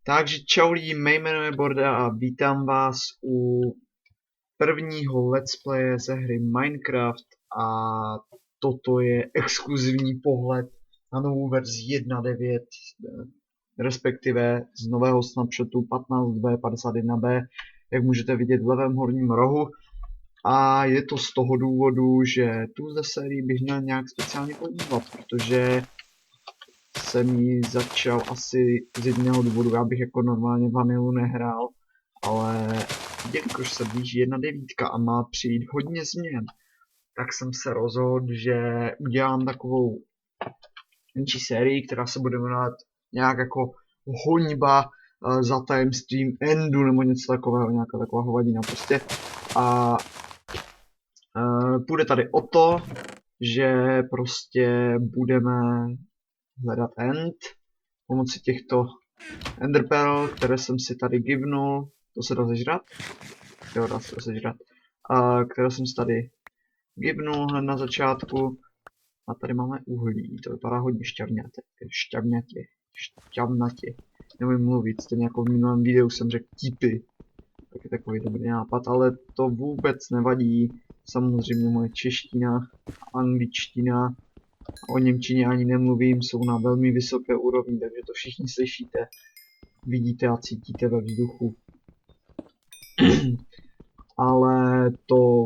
Takže čau lidi, mé jméno je Borda a vítám vás u prvního let's playe ze hry Minecraft a toto je exkluzivní pohled na novou verzi 1.9, respektive z nového snapshotu 15b51b, jak můžete vidět v levém horním rohu. A je to z toho důvodu, že tuhle sérii bych měl nějak speciálně podívat, protože jsem ji začal asi z jediného důvodu, já bych jako normálně vanilu nehrál, ale jelikož se blíží 1.9 a má přijít hodně změn, tak jsem se rozhodl, že udělám takovou menší sérii, která se bude jmenovat nějak jako Hoňba za tajemstvím Endu nebo něco takového, nějaká taková hovadina prostě. A půjde tady o to, že prostě budeme hledat End pomocí těchto Ender Pearl, které jsem si tady givnul, to se dá sežrat? Jo, dá se to sežrat. Které jsem si tady givnul hned na začátku. A tady máme uhlí, to vypadá hodně šťavnatě. Nevím mluvit, stejně jako v minulém videu jsem řekl tipy. Tak je takový dobrý nápad, ale to vůbec nevadí. Samozřejmě moje čeština, angličtina, o němčině ani nemluvím, jsou na velmi vysoké úrovni, takže to všichni slyšíte, vidíte a cítíte ve vzduchu. Ale to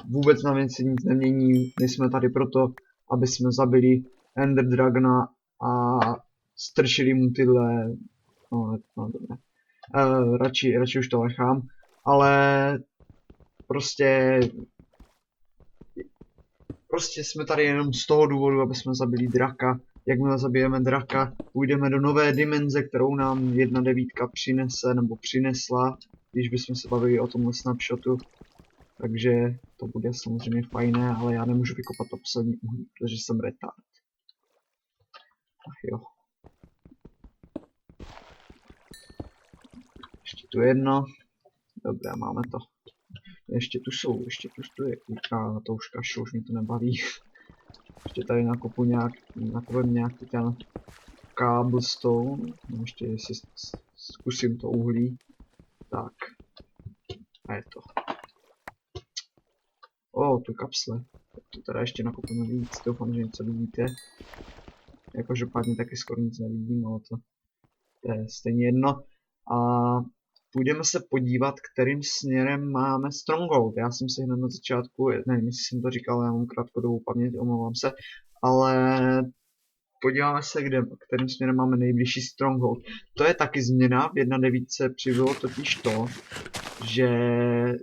vůbec na věci nic nemění. My jsme tady proto, aby jsme zabili Ender Dragona a strčili mu tyhle... No, dobré. Radši už to nechám. Ale prostě jsme tady jenom z toho důvodu, aby jsme zabili draka. Jakmile zabijeme draka, půjdeme do nové dimenze, kterou nám 1.9 přinese, nebo přinesla, když bychom se bavili o tomhle snapshotu. Takže to bude samozřejmě fajné, ale já nemůžu vykopat to poslední uhlí, protože jsem retard. Ach jo. Ještě tu jedno. Dobré, máme to. Ještě tu jsou, ještě tu je. A to už kašlu, už mě to nebaví. Ještě tady nakovím nějaký ten cobblestone. Ještě jestli zkusím to uhlí. Tak. A je to. Tu kapsle. To teda ještě nakopíme víc, doufám, že něco vidíte. Jakože padně taky skoro nic nevidím, ale to je stejně jedno. A půjdeme se podívat, kterým směrem máme Stronghold. Já jsem si hned na začátku, nevím, jestli jsem to říkal, já mám krátkodobou paměť, omlouvám se, ale podíváme se, kterým směrem máme nejbližší Stronghold. To je taky změna, v 1.9 přibylo totiž to, že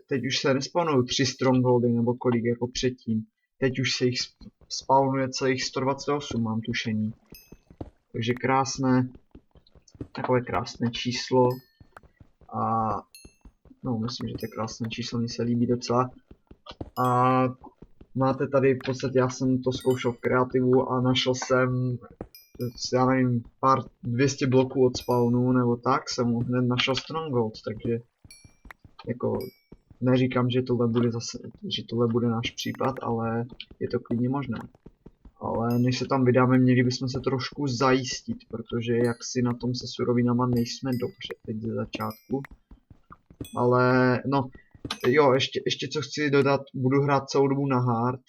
teď už se nespawnují 3 Strongholdy nebo kolik jako předtím. Teď už se jich spawnuje celých 128, mám tušení. Takže krásné, takové krásné číslo. A no, myslím, že to je krásné číslo, mi se líbí docela. A máte tady v podstatě, já jsem to zkoušel v kreativu a našel jsem, já nevím, pár 200 bloků od spawnu, nebo tak, jsem hned našel Stronghold, takže jako neříkám, že tohle bude zase, že tohle bude náš případ, ale je to klidně možné. Ale než se tam vydáme, měli bychom se trošku zajistit, protože jak si na tom se surovinama nejsme dobře teď ze začátku. Ale no, jo, ještě co chci dodat, budu hrát celou dobu na hard.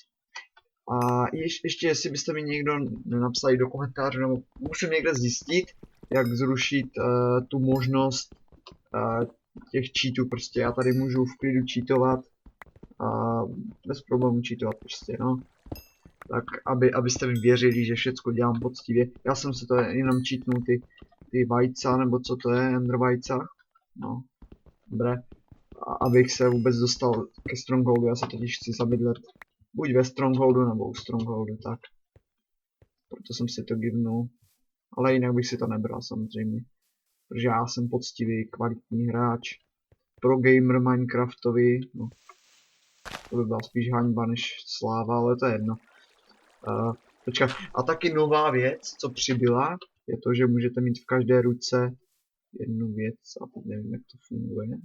A ještě jestli byste mi někdo napsali do komentářů, nebo musím někde zjistit, jak zrušit tu možnost těch cheatů, prostě já tady můžu v klidu cheatovat a bez problémů cheatovat prostě, no. Tak abyste mi věřili, že všecko dělám poctivě. Já jsem se to jenom cheatnul ty vajca, nebo co to je, ender vajca. No, dobré. Abych se vůbec dostal ke Strongholdu, já se totiž chci zabydlet buď ve Strongholdu nebo u Strongholdu, tak. Proto jsem si to givnul. Ale jinak bych si to nebral samozřejmě. Protože já jsem poctivý, kvalitní hráč. Pro gamer Minecraftovi, no. To by byla spíš hanba než sláva, ale to je jedno. Počkat, a taky nová věc, co přibyla, je to, že můžete mít v každé ruce jednu věc a teď nevím, jak to funguje.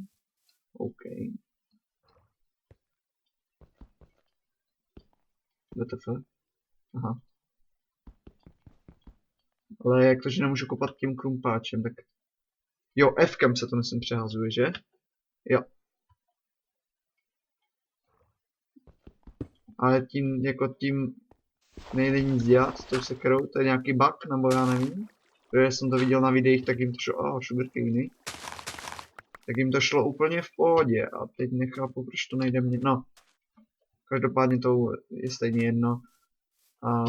OK. WTF? Aha. Ale jak to, že nemůžu kopat tím krumpáčem, tak Jo, F-kem se to myslím přehazuje, že? Jo. Ale tím, jako tím nejde nic dělat s tou sekerou, to je nějaký bug, nebo já nevím. Protože jsem to viděl na videích, tak jim to šlo, sugarcane. Tak jim to šlo úplně v pohodě a teď nechápu, proč to nejde mě, no. Každopádně to je stejně jedno. A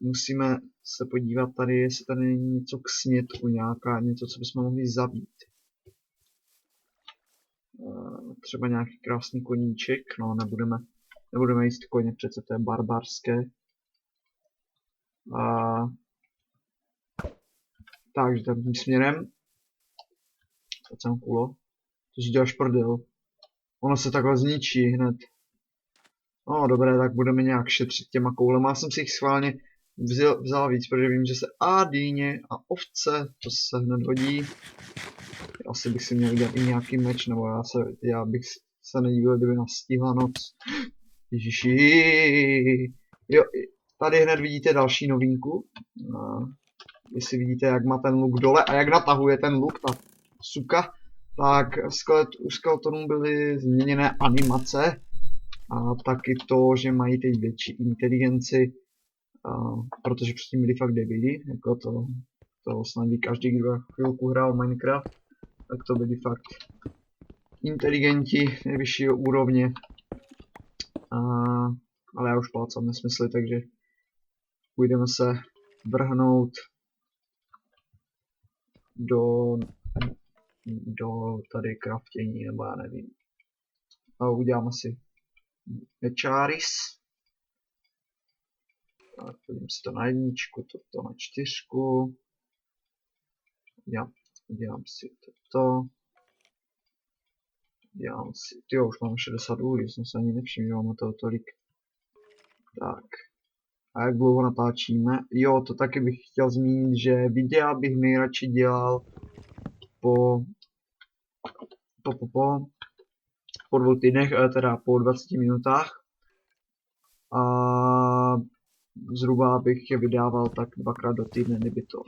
musíme se podívat tady, jestli tady není něco k snědku, něco, co bychom mohli zabít. Třeba nějaký krásný koníček, no nebudeme jíst koně, přece to je barbarské. Takže tam tím směrem. To jsem kulo. To si děláš prdel. Ono se takhle zničí hned. No dobré, tak budeme nějak šetřit těma koulema. Já jsem si jich schválně vzal víc, protože vím, že se dýně a ovce, to se hned hodí. Asi bych si měl udělat i nějaký meč, nebo já bych se nedíval, kdyby nás stihla noc. Ježiši. Jo, tady hned vidíte další novinku. Jestli vidíte, jak má ten luk dole a jak natahuje ten luk, ta suka, tak u skeletonů byly změněné animace a taky to, že mají teď větší inteligenci, protože předtím byli fakt debili, jako to snad ví každý, kdo chvilku hrál Minecraft, tak to byli fakt inteligenti nejvyššího úrovně, ale já už plácám nesmysly, takže půjdeme se vrhnout do tady craftění, nebo já nevím. A uděláme si mečáris. Tak, podívám si to na jedničku, toto na čtyřku. Udělám si toto. Udělám si, tyjo, už máme 60 uhlí, jsem se ani nevšiml, že máme toho tolik. Tak. A jak dlouho natáčíme? Jo, to taky bych chtěl zmínit, že videa bych nejradši dělal po 2 týdnech, teda po 20 minutách. A zhruba bych je vydával tak 2krát do týdne, kdyby to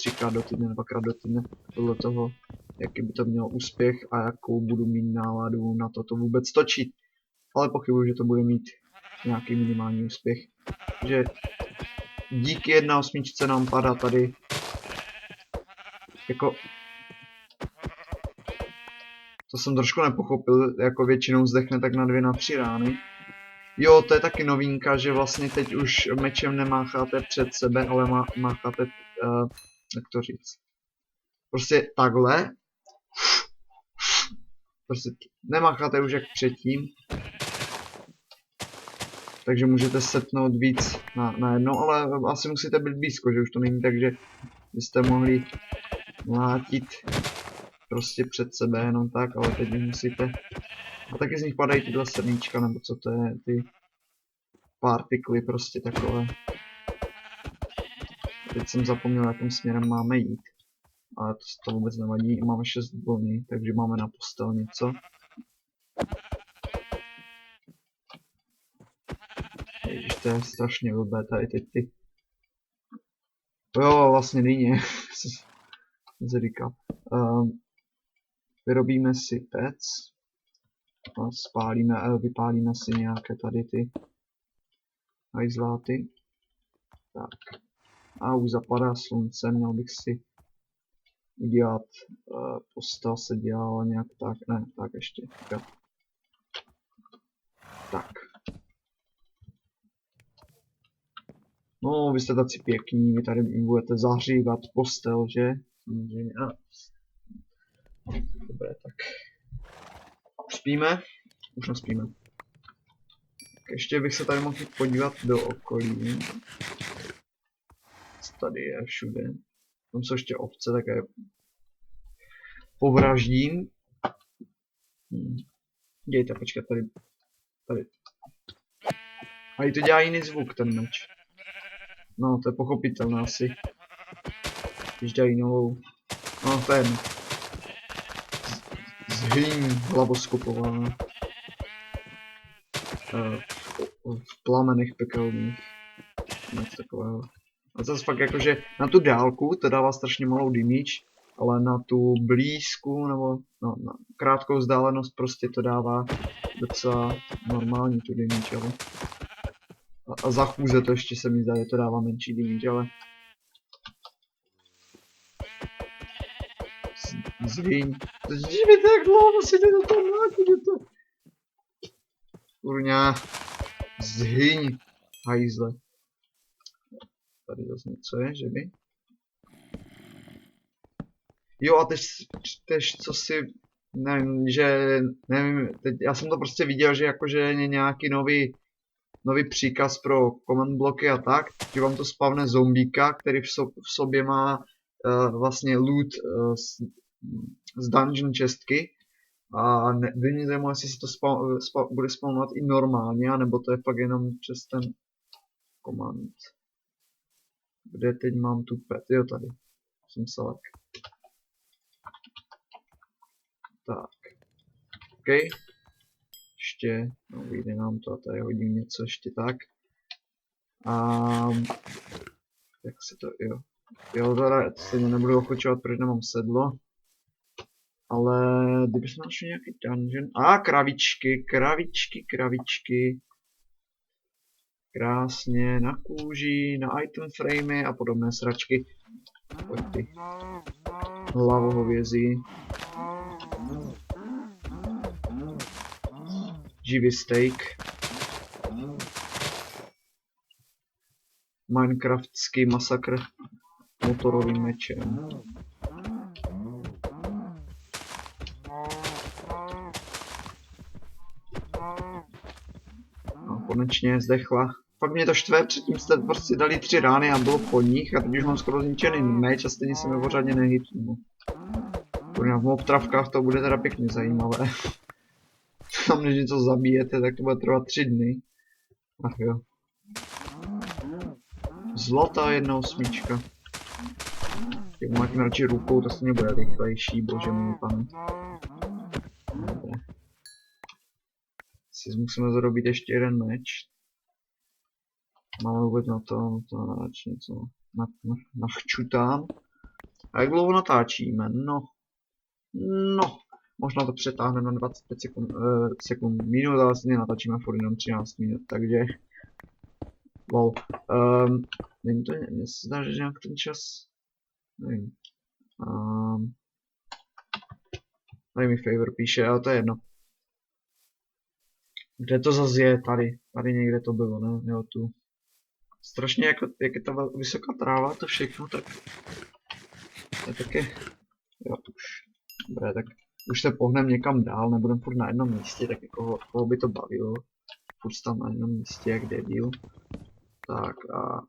3krát do týdne, 2krát do týdne, podle toho, jaký by to mělo úspěch a jakou budu mít náladu na to vůbec točit. Ale pochybuji, že to bude mít nějaký minimální úspěch. Takže díky 1.8 nám padá tady jako to jsem trošku nepochopil, jako většinou zdechne tak na 2 na 3 rány. Jo, to je taky novinka, že vlastně teď už mečem nemácháte před sebe, ale mácháte, jak to říct, prostě takhle. Prostě nemácháte už jak předtím. Takže můžete setnout víc na jednou, ale asi musíte být blízko, že už to není tak, že byste mohli mlátit prostě před sebe jenom tak, ale teď musíte. A taky z nich padají tyhle srdíčka, nebo co to je, ty partikly prostě takové. Teď jsem zapomněl, jakým směrem máme jít. Ale to vůbec nevadí, máme 6 vlny, takže máme na postel něco. Ježiš, to je strašně blbé, tady teď ty. Jo, vlastně dýně, jsem říkal. Vyrobíme si pec. A vypálíme si nějaké tady ty hajzláty. Tak. A už zapadá slunce, měl bych si udělat, postel se dělala nějak tak, ne, tak ještě, jo. Tak. No, vy jste taci pěkní, vy tady budete zahřívat postel, že? Samozřejmě, Dobré, tak. Už spíme? Už nespíme. Tak ještě bych se tady mohl podívat do okolí. Tady je všude. Tam jsou ještě ovce, tak je povraždím. Dějte, počkat, tady. A i to dělá jiný zvuk, ten meč. No, to je pochopitelné asi. Když dělají novou. No, to je jedno. Zhyň hlavoskopová. V plamenech pekelných. Něco takového. A zase fakt jakože na tu dálku to dává strašně malou damage. ale na tu blízku nebo na krátkou vzdálenost prostě to dává docela normální tu damage, ale a za chůze to ještě se mi zdá, že to dává menší damage, ale zhyň. Dívejte, jak dlouho musíte do toho mlátit, je to... Kurňa. Zhyň. Hajzle. Tady zase něco je, že by? Jo a teď co si... Nevím, že... Nevím, teď, já jsem to prostě viděl, že jakože je nějaký nový příkaz pro command bloky a tak, že vám to spavne zombíka, který v sobě má vlastně loot z dungeon čestky. A by mě zajímalo, jestli se to bude spawnovat i normálně, anebo to je pak jenom přes ten command. Kde teď mám tu pet? Jo, tady. Jsem select. Tak. OK. Ještě, no vyjde nám to a tady hodím něco ještě tak. A jak se to, jo. Jo, teda stejně nebudu ochočovat, protože nemám sedlo. Ale kdybychom našli nějaký dungeon. Kravičky. Krásně na kůži, na item framey a podobné sračky. Pojď ty. Hlavohovězí. Živý steak. Minecraftský masakr motorovým mečem. No, konečně zdechla. Fakt mě to štve, předtím jste prostě dali 3 rány a bylo po nich a teď už mám skoro zničený meč a stejně se mi pořádně nehytnu. V mobtravkách to bude teda pěkně zajímavé. Tam než něco zabijete, tak to bude trvat 3 dny. Ach jo. Zlatá 1/8. Jak máte radši rukou, to stejně bude rychlejší, bože můj pane. Dobře. Si musíme zarobit ještě jeden meč. Máme vůbec na to radši něco nachčutám. A jak dlouho natáčíme? No, možná to přetáhneme na 25 sekund minut, ale vlastně natáčíme furt jenom 13 minut, takže... Lol. Není to, mně se zdá, že nějak ten čas... Nevím. Tady mi favor píše, ale to je jedno. Kde to zase je? Tady někde to bylo, ne? Jo, tu. Strašně jak je ta vysoká tráva, to všechno, tak... To je taky... Jo, už. Dobré, tak už se pohnem někam dál, nebudem furt na jednom místě, tak jako koho by to bavilo. Furt tam na jednom místě, jak debil. Tak a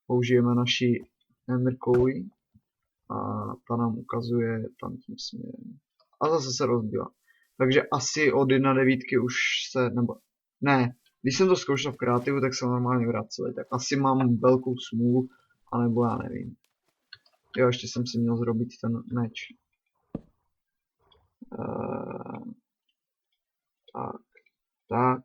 použijeme naši Ender Kouli a ta nám ukazuje tam tím směrem. A zase se rozbila. Takže asi od 1.9 už se, nebo ne, když jsem to zkoušel v kreativu, tak se normálně vraceli, tak asi mám velkou smůlu, anebo já nevím. Jo, ještě jsem si měl zrobit ten meč. Tak.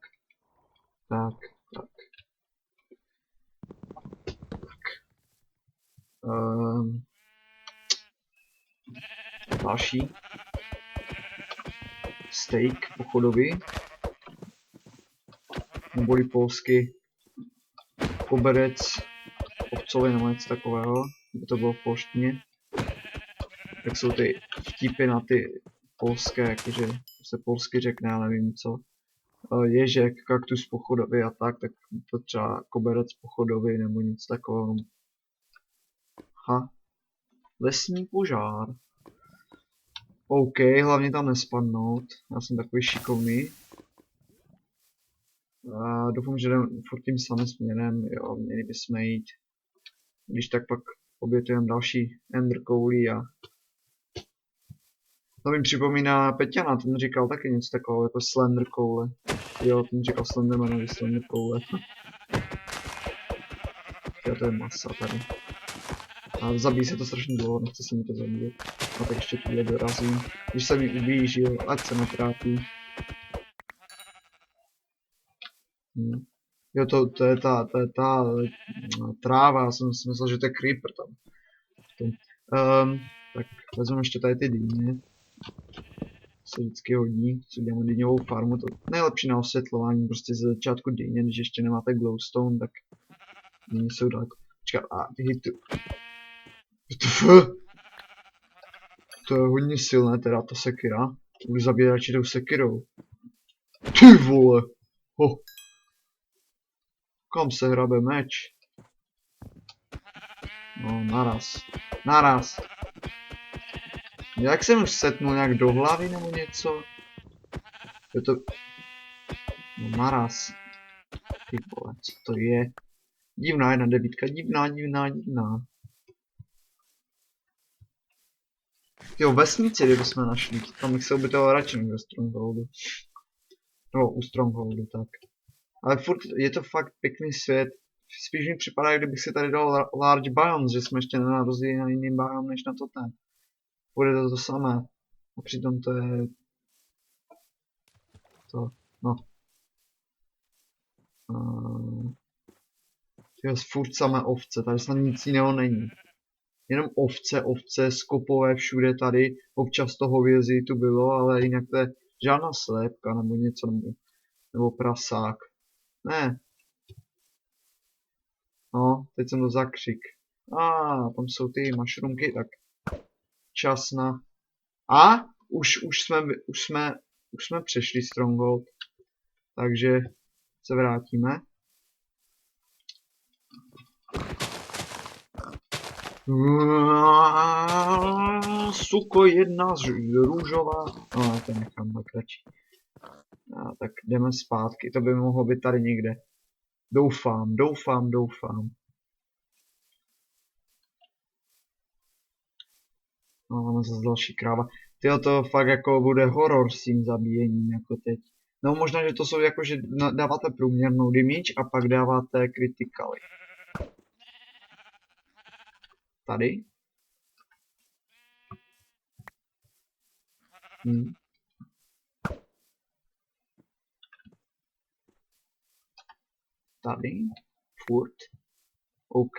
Další. Steak pochodový. Neboli polsky koberec ovcový nebo něco takového, by to bylo v polštině. Tak jsou ty vtipy na ty polské, jakože se polsky řekne, ale nevím co. Ježek, kaktus pochodový a tak to třeba koberec pochodový nebo nic takového. Ha. Lesní požár. OK, hlavně tam nespadnout. Já jsem takový šikovný. Doufám, že jdem furt tím samým směrem. Jo, měli bychom jít. Když tak pak obětujeme další Ender Kouli a... To mi připomíná Peťana, ten říkal taky něco takového jako Slender Koule. Jo, ten říkal Slenderman a Slender Koule. Jo, to je masa tady. A zabíjí se to strašně dlouho, nechce se mi to zabíjet. A tak ještě tuhle dorazím. Když se mi ubíjí, jo, ať se netrápí. Jo, to je ta tráva, já jsem si myslel, že to je creeper tam. Tak vezmeme ještě tady ty dýně. Se vždycky hodí, co děláme dýňovou farmu, to nejlepší na osvětlování, prostě ze začátku dýně, když ještě nemáte glowstone, tak dýně jsou daleko. Počkat, a ty hitu. To je hodně silné, teda ta sekira. Budu zabíjet radši tou sekirou. Ty vole! Ho. Kam se hrabe meč? No, naraz. Naraz. Jak jsem už setnul nějak do hlavy nebo něco? Je to... No, naraz. Ty vole, co to je? Divná jedna devítka, divná. Jo, vesnici, kdybychom našli, tam bych se ubytoval radši než ve Strongholdu. No, u Strongholdu, tak. Ale furt je to fakt pěkný svět. Spíš mi připadá, kdybych si tady dal large biomes, že jsme ještě nenarazili na jiný biome než na to ten. Bude to samé. A přitom to je... To, no. Tyhle furt samé ovce, tady snad nic jiného není. Jenom ovce, skopové všude tady, občas to hovězí tu bylo, ale jinak to je žádná slépka nebo něco, nebo prasák. Ne. No, teď jsem to zakřik. Tam jsou ty mushroomky, tak čas na... Už jsme přešli Stronghold, takže se vrátíme. Suko jedna růžová. No, to nechám tak radši. Tak jdeme zpátky, to by mohlo být tady někde. Doufám. No, máme zase další kráva. Tyjo, to fakt jako bude horor s tím zabíjením, jako teď. No možná, že to jsou jako, že dáváte průměrnou damage a pak dáváte critically. Tady. Tady. Furt. OK.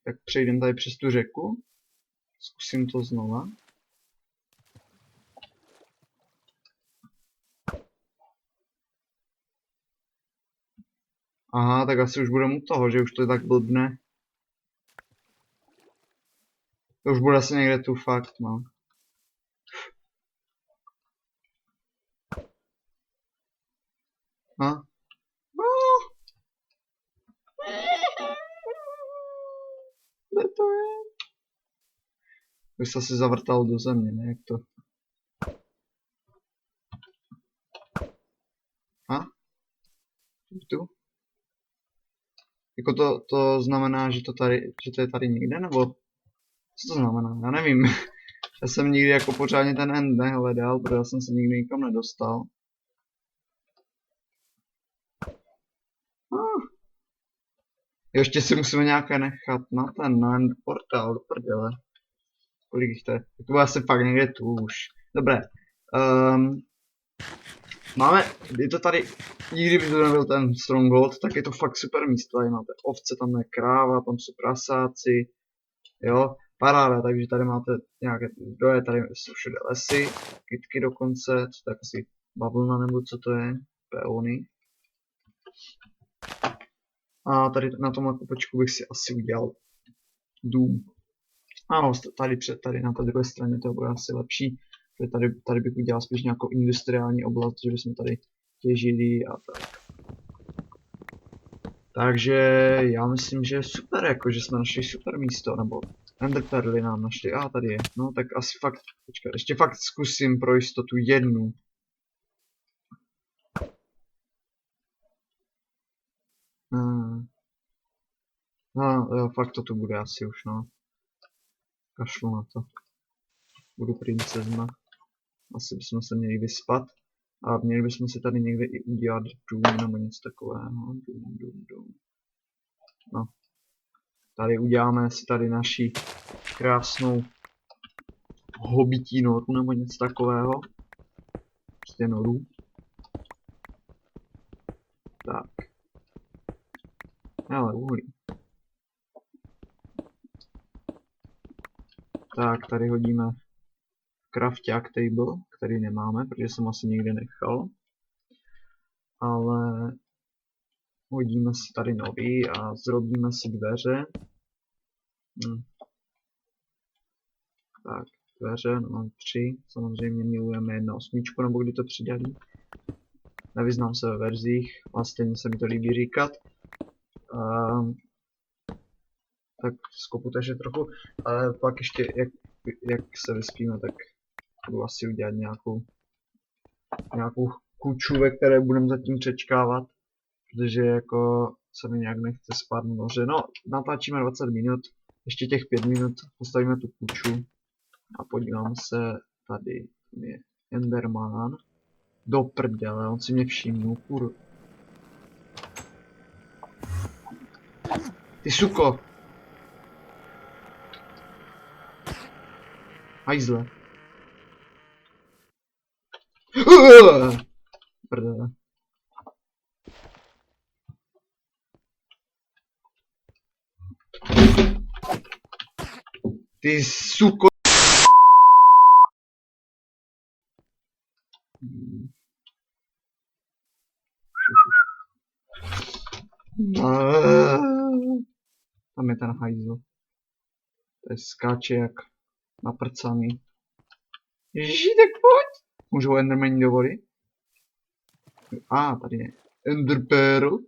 Tak přejdeme tady přes tu řeku. Zkusím to znova. Aha, tak asi už budeme u toho, že už to je tak blbne. To už bude asi někde tu fakt, no. Kde to je? Už se asi zavrtal do země, ne? Jak to? Tu? Jako to znamená, že to je tady někde, nebo? Co to znamená? Já nevím. Já jsem nikdy jako pořádně ten end nehledal, protože já jsem se nikdy nikam nedostal. Ještě si musíme nějaké nechat na end portál, do prdele. Kolik jich to je? To bude asi fakt někde tu už. Dobré. Je to tady, i kdyby to nebyl ten Stronghold, tak je to fakt super místo. Tady máte ovce, tam je kráva, tam jsou prasáci. Jo, paráda, takže tady máte nějaké zdroje, tady jsou všude lesy, kytky dokonce, co to je asi bavlna nebo co to je, peony. A tady na tomhle kopečku bych si asi udělal dům. Ano, tady na té druhé straně to bude asi lepší, protože tady bych udělal spíš nějakou industriální oblast, že bychom tady těžili a tak. Takže já myslím, že je super, jako že jsme našli super místo, nebo enderperly nám našli, tady je, no tak asi fakt, počkej, ještě fakt zkusím pro jistotu jednu. No, jo, fakt to tu bude asi už, no. Kašlu na to. Budu princezna. Asi bychom se měli vyspat. A měli bychom si tady někde i udělat dům nebo něco takového. Dům. No. Tady uděláme si tady naši krásnou hobití noru nebo něco takového. Prostě noru. Tak. Ale uhlí. Tak, tady hodíme crafták table, který nemáme, protože jsem asi někde nechal. Ale hodíme si tady nový a zrobíme si dveře. Tak, dveře, no mám 3, samozřejmě milujeme 1.8, nebo kdy to přidali. Nevyznám se ve verzích, vlastně se mi to líbí říkat. Tak skopu takže trochu, ale pak ještě jak se vyspíme, tak budu asi udělat nějakou kuču, ve které budeme zatím přečkávat, protože jako se mi nějak nechce spát v noře. No, natáčíme 20 minut, ještě těch 5 minut postavíme tu kuču a podívám se tady, je Enderman. Do prdele, on si mě všimnul, Ty suko! Hajzle. Prdele. Ty suko! Tam je ten hajzl. To je skáče jak naprcaný. Ježiši, tak pojď! Můžu ho Endermani do vody? Tady je Ender Pearl.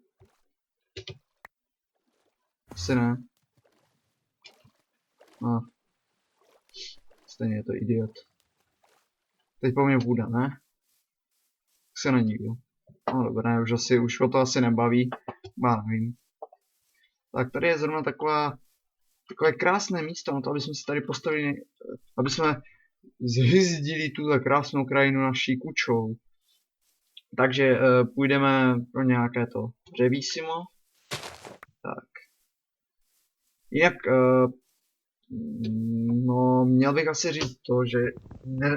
Asi ne. Stejně je to idiot. Teď po mně půjde, ne? Tak se nedívil. No dobré, už o to asi nebaví. Nevím. Tak tady je zrovna takové krásné místo na to, aby jsme se tady postavili, aby jsme zhyzdili tuhle krásnou krajinu naší kučou. Takže půjdeme pro nějaké to dřevísimo. Tak. Jinak, no, měl bych asi říct to, že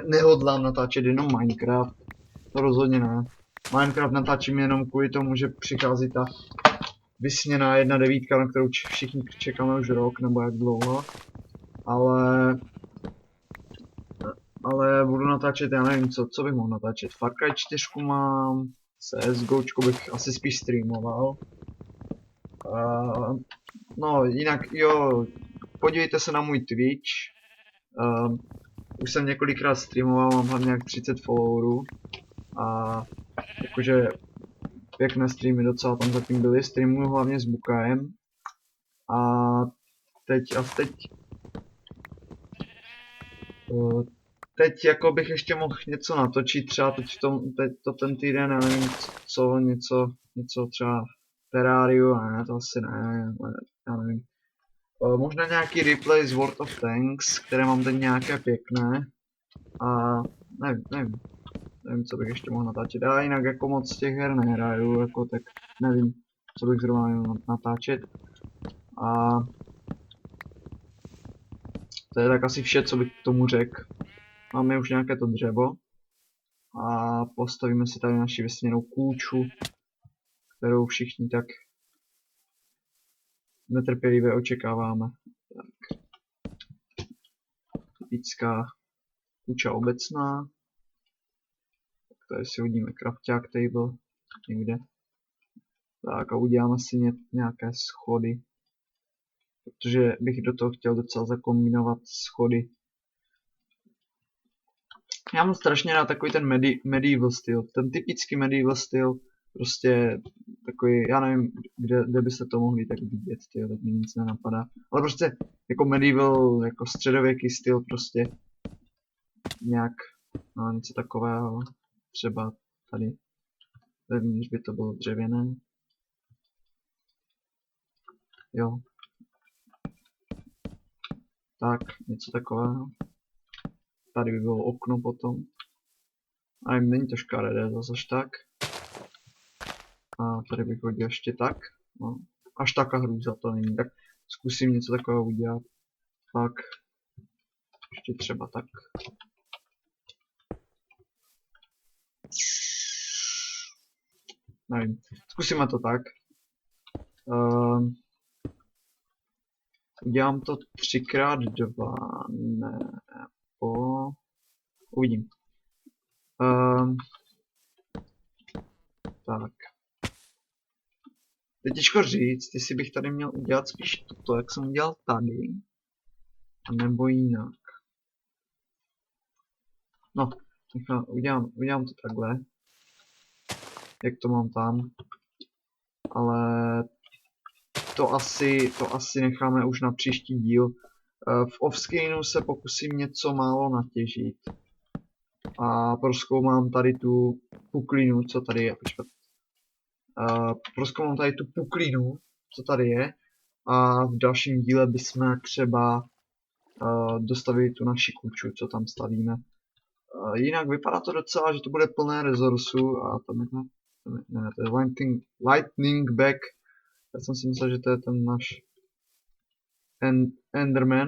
nehodlám natáčet jenom Minecraft. To rozhodně ne. Minecraft natáčím jenom kvůli tomu, že přichází ta vysněná 1.9, na kterou všichni čekáme už rok, nebo jak dlouho. Ale budu natáčet, já nevím co bych mohl natáčet. Far Cry 4 mám, CSGOčko bych asi spíš streamoval. No jinak jo, podívejte se na můj Twitch. Už jsem několikrát streamoval, mám hlavně nějak 30 followerů. A jakože pěkné streamy docela tam zatím byly, streamuju hlavně s Bukajem. A teď jako bych ještě mohl něco natočit, třeba teď ten týden, nevím co, něco třeba Terrariu, ne, to asi ne, já nevím. Možná nějaký replay z World of Tanks, které mám teď nějaké pěkné. A nevím, co bych ještě mohl natáčet. Já jinak jako moc těch her nehraju, jako tak nevím, co bych zrovna měl natáčet. A to je tak asi vše, co bych k tomu řekl. Máme už nějaké to dřevo. A postavíme si tady naši vysněnou kůču, kterou všichni tak netrpělivě očekáváme. Tak. Typická kůča obecná. Tak tady si hodíme crafták table někde. Tak a uděláme si nějaké schody. Protože bych do toho chtěl docela zakombinovat schody. Já mám strašně rád takový ten medieval styl, ten typický medieval styl, prostě takový, já nevím, kde byste to mohli tak vidět, tyjo, tak mi nic nenapadá. Ale prostě jako medieval, jako středověký styl prostě nějak, no něco takového, třeba tady vevnitř by to bylo dřevěné. Jo. Tak, něco takového. Tady by bylo okno potom. A není to škaredé zase tak. A tady bych hodil ještě tak. No. Až taká hrůza to není. Tak zkusím něco takového udělat. Tak. Ještě třeba tak. Nevím. Zkusíme to tak. Udělám to 3x2. Nebo Uvidím. Tak. Je těžko říct, jestli bych tady měl udělat spíš toto, jak jsem udělal tady. A nebo jinak. No, udělám to takhle. Jak to mám tam. Ale to asi necháme už na příští díl. V offscreenu se pokusím něco málo natěžit. A prozkoumám tady tu puklinu, co tady je. Prozkoumám tady tu puklinu, co tady je. A v dalším díle bychom třeba dostavili tu naši kuču, co tam stavíme. Jinak vypadá to docela, že to bude plné resursu a to ne, to je lightning back. Já jsem si myslel, že to je ten náš Enderman.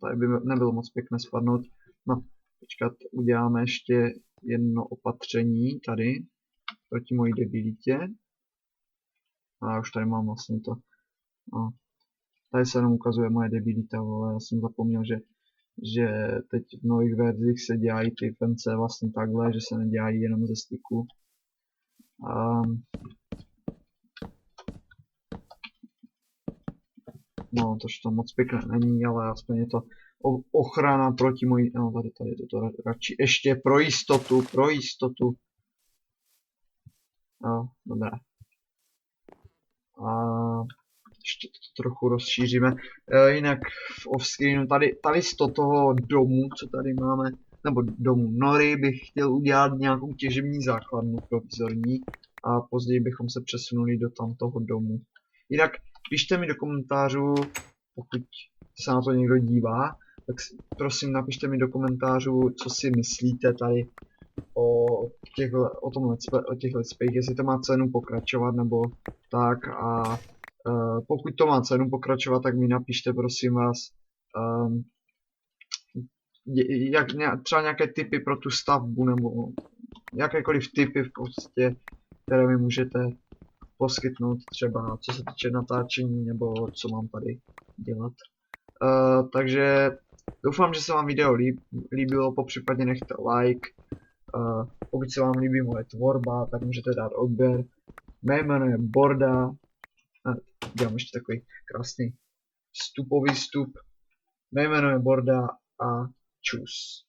Tady by nebylo moc pěkné spadnout. No, počkat, uděláme ještě jedno opatření tady proti mojí debilitě. A už tady mám vlastně to. No. Tady se jenom ukazuje moje debilita, ale já jsem zapomněl, že teď v nových verzích se dělají ty fence vlastně takhle, že se nedělají jenom ze styku. No, to moc pěkné není, ale aspoň je to ochrana proti mojí, no tady je to radši ještě pro jistotu. No, dobré. A ještě to trochu rozšíříme. Jinak v offscreenu tady z toho domu, co tady máme, nebo domu nory, bych chtěl udělat nějakou těžební základnu provizorní a později bychom se přesunuli do tamtoho domu. Jinak pište mi do komentářů, pokud se na to někdo dívá, tak prosím napište mi do komentářů, co si myslíte tady o těch let's play, jestli to má cenu pokračovat nebo tak a pokud to má cenu pokračovat, tak mi napište prosím vás třeba nějaké tipy pro tu stavbu nebo jakékoliv tipy v podstatě, které mi můžete poskytnout třeba co se týče natáčení nebo co mám tady dělat. Takže doufám, že se vám video líbilo, popřípadně nechte like. Pokud se vám líbí moje tvorba, tak můžete dát odběr. Mé jméno je Borda. Dělám ještě takový krásný vstupový vstup. Mé jméno je Borda a čus.